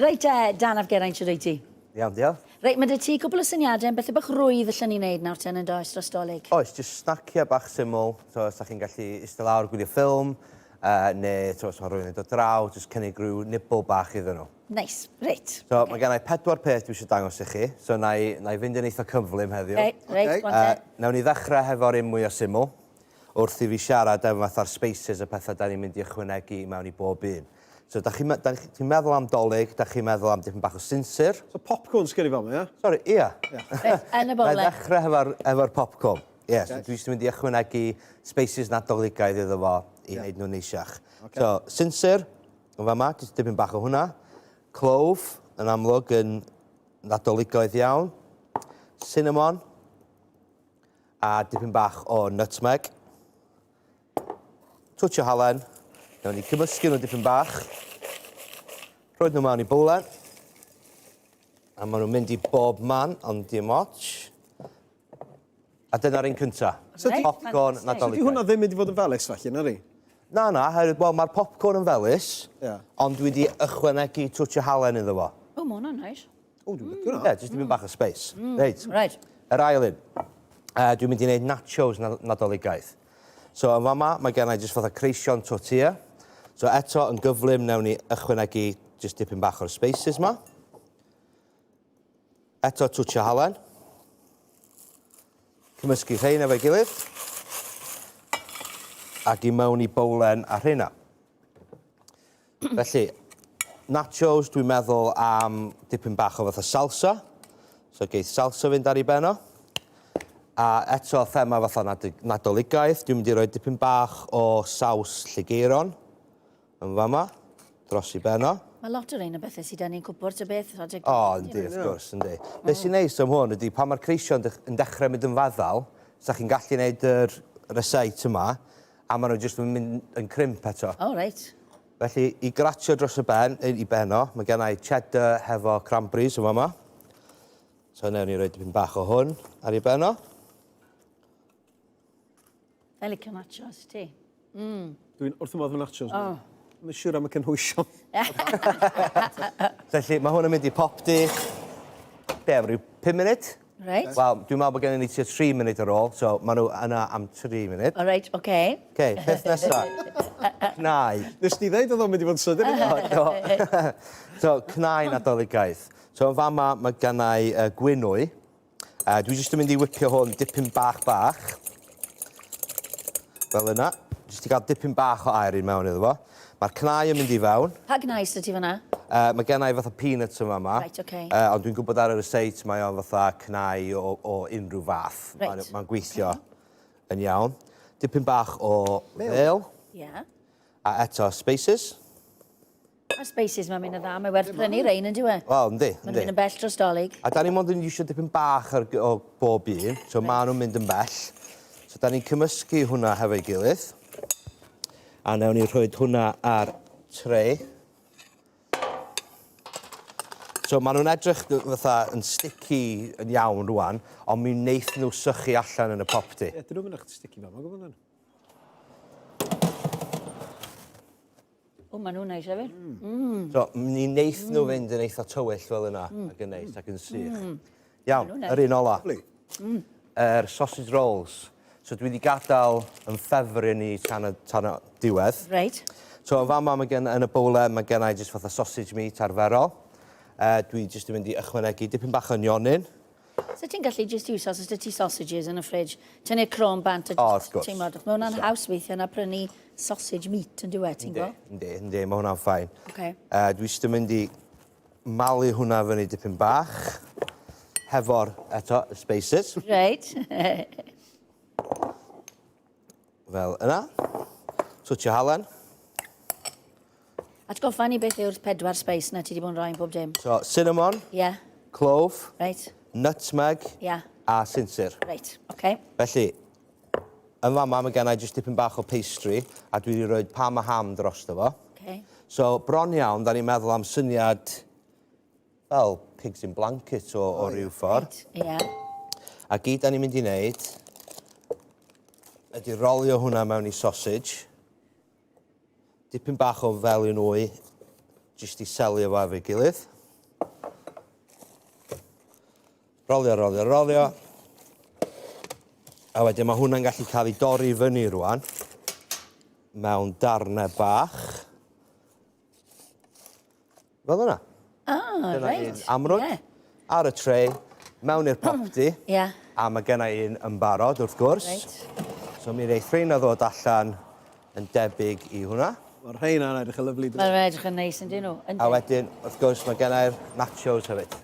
Reit, Dan af Geraint sy'n reit ti. Iawn, diolch. Reit, mae dy ti cwbl o syniadau yn beth bach rwydd allan ni'n neud nawr ten yn does dros Dolig. Oes, jyst snacio bach syml. So, os ydych chi'n gallu eistedd lawr gwylio ffilm, neu os mae rhywun yn dod draw, jyst cynnig rhyw nibl bach iddyn nhw. Neis, reit. So, mae gen i 4 peth dwi eisiau dangos i chi. So, na i fynd yn eitha cyflym heddiw. Reit, gwan. Nawn ni ddechrau hefo'r un mwy o syml, wrth i fi siarad efo fatha'r spaces y pethau da ni'n mynd i ychwanegu mewn i bob un. So, da chi'n meddwl am dolig, da chi'n meddwl am dipyn bach o sinsir. So popcorn sgen i fel yma, ie? Sori, ia. Yn y bole. Na i ddechrau efo'r popcorn. Ie, so dwi eisiau mynd i ychwanegu spaces Nadoligaidd iddo fo i wneud nhw'n neisiach. So, sinsir, yn fama, jyst dipyn bach o hwnna. Clove, yn amlwg, yn Nadoligaidd iawn. Cinnamon, a dipyn bach o nutmeg. Twtch o halen. Nawn ni cymysgu nhw dipyn bach. Rhoed nhw mewn i bowlen. A maen nhw'n mynd i bob man, ond dim ots. A dyna'r un cynta. Popcorn Nadoligaidd. Ydy hwnna ddim mynd i fod yn felys felly, na ri? Na, mae'r popcorn yn felys, ond dwi wedi ychwanegu twtch o halen iddo fo. O, mae hwnna'n neis. O, dwi'n mynd hwnna. Ie, jyst dipyn bach o space. Reit. Reit. Yr ail un. Dwi'n mynd i wneud nachos Nadoligaidd. So, yn fama, mae gen i jyst fatha creision tortilla. So, eto, yn gyflym, newn ni ychwanegu jyst dipyn bach o'r spaces ma. Eto, twtch o halen. Cymysgu rhain efo'i gilydd. Ac i mewn i bowlen ar hynna. Felly, nachos, dwi'n meddwl am dipyn bach o fatha salsa. So, geith salsa fynd ar ei beno. A eto, thema fatha Nadoligaidd, dwi'n mynd i roi dipyn bach o saws lligeiron. Yn fama, dros i beno. Mae lot o'r un o bethau sydd ni'n cwbwrt o beth. O, yndi, wrth gwrs, yndi. Beth sy'n neis am hwn ydy, pan mae'r creision yn dechrau mynd yn feddal, so chi'n gallu gwneud yr receit yma, a maen nhw jyst yn mynd yn crimp eto. O, reit. Felly, i gratio dros y i beno, mae gen i cheddar hefo cranberries yn fama. So, newn ni roi dipyn bach o hwn ar ei beno. Fel i nachos, ti. Dwi'n wrth ymwneud yn nachos. Mae'n siŵr am y cynhwysion. Felly, mae hwn yn mynd i pop di, rhyw 5 munud. Reit. Wel, dwi'n meddwl bod gen i ni tua 3 munud ar ôl, so maen nhw yna am 3 munud. O, reit, oce. Oce, peth nesaf. Cnau. Nes ti ddeud oedd o'n mynd i fod yn sydyn? So, cnau Nadoligaidd. So, yn fama, mae gen i gwynwy. Dwi jyst yn mynd i whipio hwn dipyn bach. Fel yna. Jyst i gael dipyn bach o air i mewn iddo fo. Mae'r cnau yn mynd i fewn. Pa gnais dy ti fyna? Mae gen i fatha peanuts yma yma. Reit, oce. Ond dwi'n gwybod ar y receit mae o'n fatha cnau o unrhyw fath. Reit. Mae'n gweithio yn iawn. Dipyn bach o fel. Ie. A eto spaces. Mae'r spaces mae'n mynd yn dda. Mae werth prynu rein yn diwe. Wel, yndi. Mae'n mynd yn bell dros Dolig. A da ni mond yn iwsio dipyn bach o bob un. So maen nhw'n mynd yn bell. So da ni'n cymysgu hwnna hefo'i gilydd. A newn ni rhoi hwnna ar tray. So maen nhw'n edrych fatha yn sticky yn iawn rwan, ond mi wneith nhw sychu allan yn y popdi. Ie, dyn nhw'n mynd eich sticky fel, mae'n gwybod hwnna. O, maen nhw'n neis hefyd. So, mi wneith nhw fynd yn eitha tywyll fel yna, ac yn neis, ac yn sych. Iawn, yr un ola. Yr sausage rolls. So dwi wedi gadael yn ffefryn ni tan y diwedd. Reit. So yn fama yn y bowle, mae gen i jyst fatha sausage meat arferol. Dwi jyst yn mynd i ychwanegu dipyn bach o nionyn. So ti'n gallu just iwso os ydych ti sausages yn y ffridge, tynnu'r crom bant a wrth gwrs. Mae hwnna'n haws weithio na prynu sausage meat yn diwedd, ti'n gwybod? Yndi, mae hwnna'n ffain. Okay. Dwi jyst yn mynd i malu hwnna fyny dipyn bach, hefo'r eto spaces. Reit. Fel yna. Twtch o halen. Atgoffa ni beth yw'r 4 space na ti wedi bod yn rhoi'n bob dim. So, cinnamon, Ie. clove, Reit. nutmeg Ie. a sinsir. Reit. Oce. Felly, yn fama mae gen i jyst dipyn bach o pastry a dwi wedi rhoi pam a ham dros fo. Oce. So, bron iawn, da ni'n meddwl am syniad fel pigs in blanket o ryw ffordd. Ie. A gyd da ni'n mynd i wneud ydy rolio hwnna mewn i sausage. Dipyn bach o fel yn wy, jyst i selio fo efo'i gilydd. Rolio, rolio, rolio. A wedyn mae hwnna'n gallu cael ei dorri fyny rwan mewn darnau bach. Fel yna. Reit. Amrwd ar y tray, mewn i'r popdi. Ie. A mae genna un yn barod, wrth gwrs. Reit. So mi reith rhain a ddod allan yn debyg i hwnna. Mae'r rhain yn edrych yn lyflu. Mae'n edrych yn neis yn dyn nhw. A wedyn, wrth gwrs, mae gennau'r nachos hefyd.